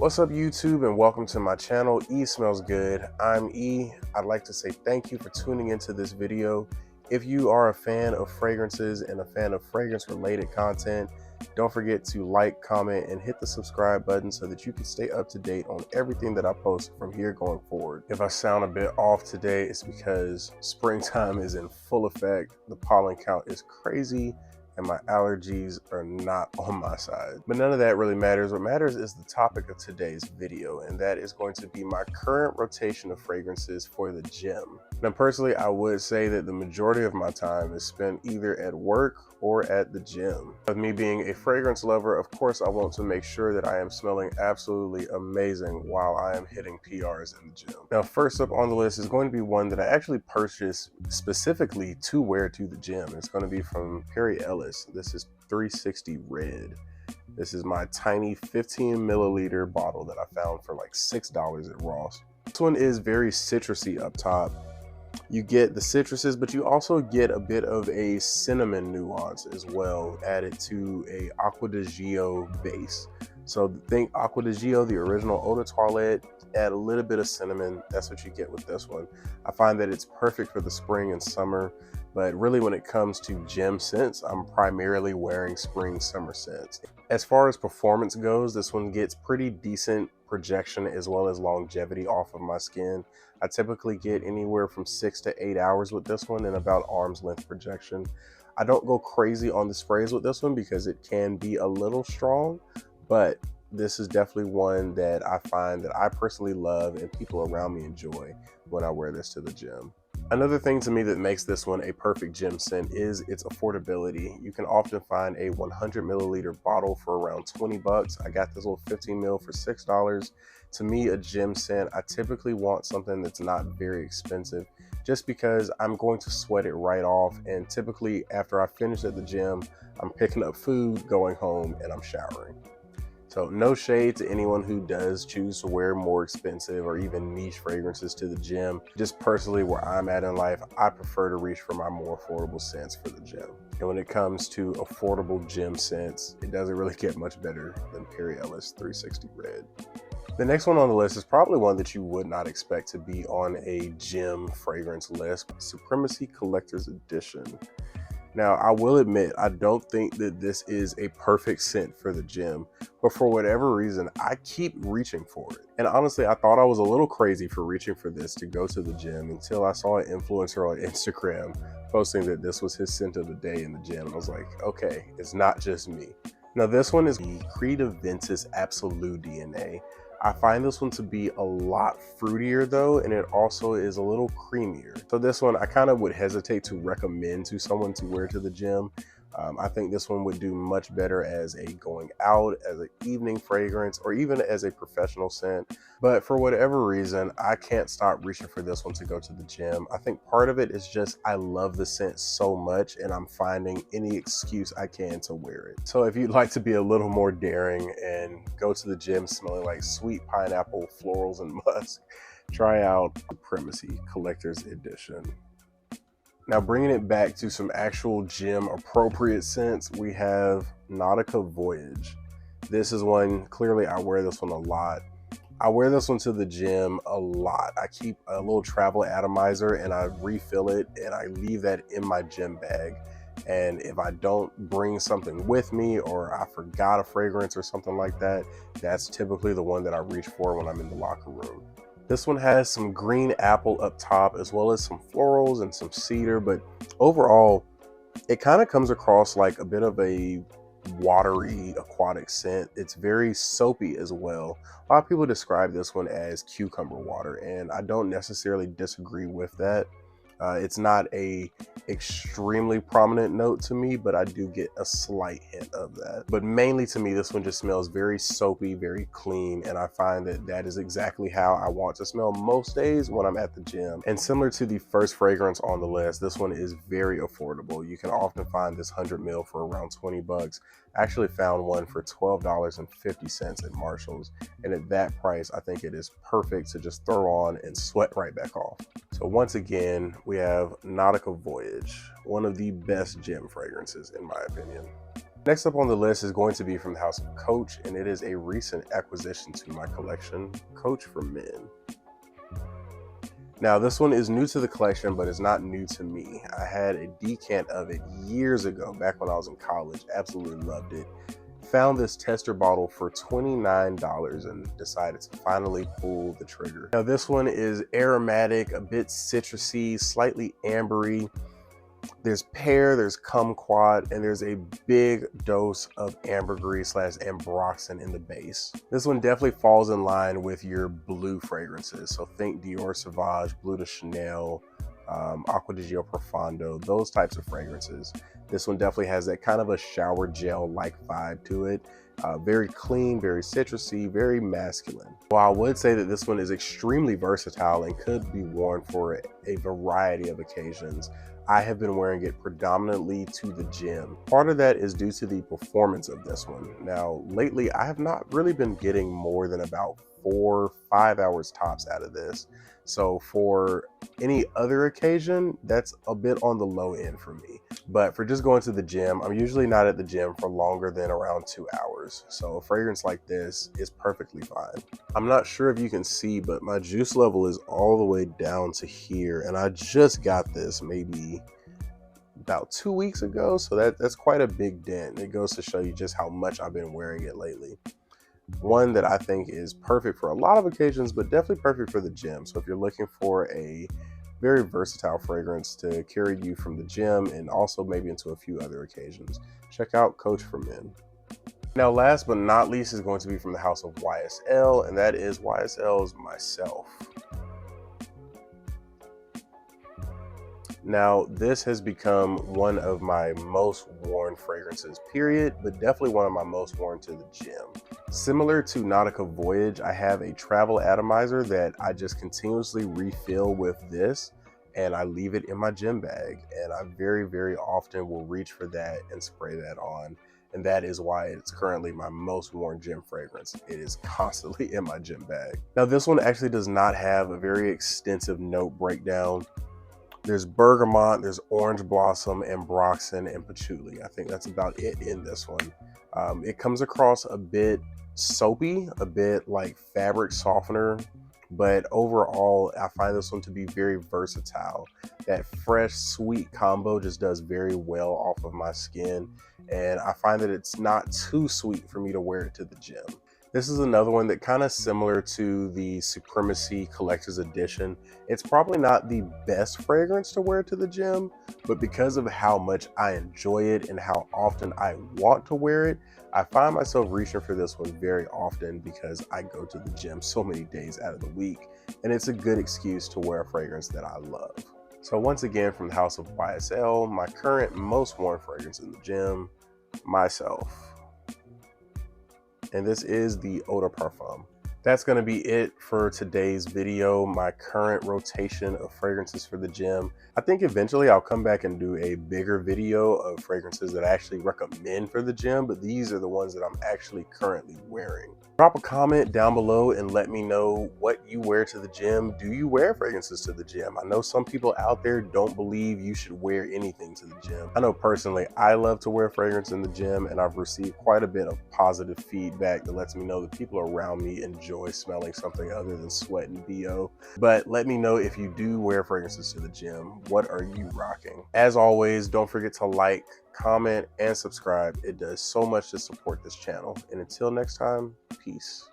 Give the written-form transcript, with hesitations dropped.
What's up YouTube, and welcome to my channel, E Smells Good. I'm E. I'd like to say thank you for tuning into this video. If you are a fan of fragrances and a fan of fragrance related content, don't forget to like, comment, and hit the subscribe button so that you can stay up to date on everything that I post from here going forward. If I sound a bit off today, it's because springtime is in full effect. The pollen count is crazy and my allergies are not on my side. But none of that really matters. What matters is the topic of today's video, and that is going to be my current rotation of fragrances for the gym. Now personally, I would say that the majority of my time is spent either at work or at the gym. With me being a fragrance lover, of course I want to make sure that I am smelling absolutely amazing while I am hitting PRs in the gym. Now first up on the list is going to be one that I actually purchased specifically to wear to the gym. It's going to be from Ellis. This is 360 Red. This is my tiny 15 milliliter bottle that I found for like $6 at Ross. This one is very citrusy up top. You get the citruses, but you also get a bit of a cinnamon nuance as well, added to a Acqua di Gio base. So think Acqua di Gio, the original eau de toilette, add a little bit of cinnamon. That's what you get with this one. I find that it's perfect for the spring and summer, but really when it comes to gym scents, I'm primarily wearing spring summer scents. As far as performance goes, this one gets pretty decent projection as well as longevity off of my skin. I typically get anywhere from 6 to 8 hours with this one and about arm's length projection. I don't go crazy on the sprays with this one because it can be a little strong, but this is definitely one that I find that I personally love and people around me enjoy when I wear this to the gym. Another thing to me that makes this one a perfect gym scent is its affordability. You can often find a 100 milliliter bottle for around 20 bucks. I got this little 15 mil for $6. To me, a gym scent, I typically want something that's not very expensive just because I'm going to sweat it right off. And typically after I finish at the gym, I'm picking up food, going home, and I'm showering. So no shade to anyone who does choose to wear more expensive or even niche fragrances to the gym. Just personally where I'm at in life, I prefer to reach for my more affordable scents for the gym. And when it comes to affordable gym scents, it doesn't really get much better than Ellis 360 Red. The next one on the list is probably one that you would not expect to be on a gym fragrance list, Supremacy Collector's Edition. Now, I will admit, I don't think that this is a perfect scent for the gym, but for whatever reason, I keep reaching for it. And honestly, I thought I was a little crazy for reaching for this to go to the gym until I saw an influencer on Instagram posting that this was his scent of the day in the gym. I was like, okay, it's not just me. Now, this one is the Creative Ventus Absolute DNA. I find this one to be a lot fruitier though, and it also is a little creamier. So this one I kind of would hesitate to recommend to someone to wear to the gym. I think this one would do much better as a going out, as an evening fragrance, or even as a professional scent. But for whatever reason, I can't stop reaching for this one to go to the gym. I think part of it is just I love the scent so much and I'm finding any excuse I can to wear it. So if you'd like to be a little more daring and go to the gym smelling like sweet pineapple, florals, and musk, try out Supremacy Collector's Edition. Now bringing it back to some actual gym appropriate scents, we have Nautica Voyage. This is one, clearly I wear this one a lot. I wear this one to the gym a lot. I keep a little travel atomizer and I refill it and I leave that in my gym bag. And if I don't bring something with me or I forgot a fragrance or something like that, that's typically the one that I reach for when I'm in the locker room. This one has some green apple up top as well as some florals and some cedar, but overall it kind of comes across like a bit of a watery aquatic scent. It's very soapy as well. A lot of people describe this one as cucumber water, and I don't necessarily disagree with that. It's not a extremely prominent note to me, but I do get a slight hint of that. But mainly to me, this one just smells very soapy, very clean, and I find that that is exactly how I want to smell most days when I'm at the gym. And similar to the first fragrance on the list, this one is very affordable. You can often find this 100 ml for around 20 bucks. I actually found one for $12.50 at Marshall's, and at that price, I think it is perfect to just throw on and sweat right back off. So once again, we have Nautica Voyage, one of the best gym fragrances in my opinion. Next up on the list is going to be from the house of Coach, and it is a recent acquisition to my collection, Coach for Men. Now, this one is new to the collection, but it's not new to me. I had a decant of it years ago, back when I was in college. Absolutely loved it. Found this tester bottle for $29 and decided to finally pull the trigger. Now, this one is aromatic, a bit citrusy, slightly ambery. There's pear, there's kumquat, and there's a big dose of ambergris / ambroxan in the base. This one definitely falls in line with your blue fragrances. So think Dior Sauvage, Bleu de Chanel, Acqua di Gio Profondo, those types of fragrances. This one definitely has that kind of a shower gel-like vibe to it. Very clean, very citrusy, very masculine. While I would say that this one is extremely versatile and could be worn for a variety of occasions, I have been wearing it predominantly to the gym. Part of that is due to the performance of this one. Now, lately, I have not really been getting more than about 4-5 hours tops out of this. So for any other occasion, that's a bit on the low end for me. But for just going to the gym, I'm usually not at the gym for longer than around 2 hours. So a fragrance like this is perfectly fine. I'm not sure if you can see, but my juice level is all the way down to here. And I just got this maybe about 2 weeks ago. So that's quite a big dent. It goes to show you just how much I've been wearing it lately. One that I think is perfect for a lot of occasions, but definitely perfect for the gym. So if you're looking for a very versatile fragrance to carry you from the gym and also maybe into a few other occasions, check out Coach for Men. Now, last but not least is going to be from the house of YSL, and that is YSL's Myself. Now, this has become one of my most worn fragrances, period, but definitely one of my most worn to the gym. Similar to Nautica Voyage, I have a travel atomizer that I just continuously refill with this, and I leave it in my gym bag. And I very, very often will reach for that and spray that on. And that is why it's currently my most worn gym fragrance. It is constantly in my gym bag. Now, this one actually does not have a very extensive note breakdown. There's bergamot, there's orange blossom, ambroxan, and patchouli. I think that's about it in this one. It comes across a bit soapy, a bit like fabric softener, but overall, I find this one to be very versatile. That fresh, sweet combo just does very well off of my skin, and I find that it's not too sweet for me to wear it to the gym. This is another one that kind of similar to the Supremacy Collector's Edition. It's probably not the best fragrance to wear to the gym, but because of how much I enjoy it and how often I want to wear it, I find myself reaching for this one very often because I go to the gym so many days out of the week, and it's a good excuse to wear a fragrance that I love. So once again, from the house of YSL, my current most worn fragrance in the gym, Myself. And this is the Eau de Parfum. That's going to be it for today's video, my current rotation of fragrances for the gym. I think eventually I'll come back and do a bigger video of fragrances that I actually recommend for the gym, but these are the ones that I'm actually currently wearing. Drop a comment down below and let me know what you wear to the gym. Do you wear fragrances to the gym? I know some people out there don't believe you should wear anything to the gym. I know personally I love to wear fragrance in the gym, and I've received quite a bit of positive feedback that lets me know that people around me enjoy smelling something other than sweat and BO. But let me know if you do wear fragrances to the gym. What are you rocking? As always, don't forget to like, comment, and subscribe. It does so much to support this channel. And until next time, peace.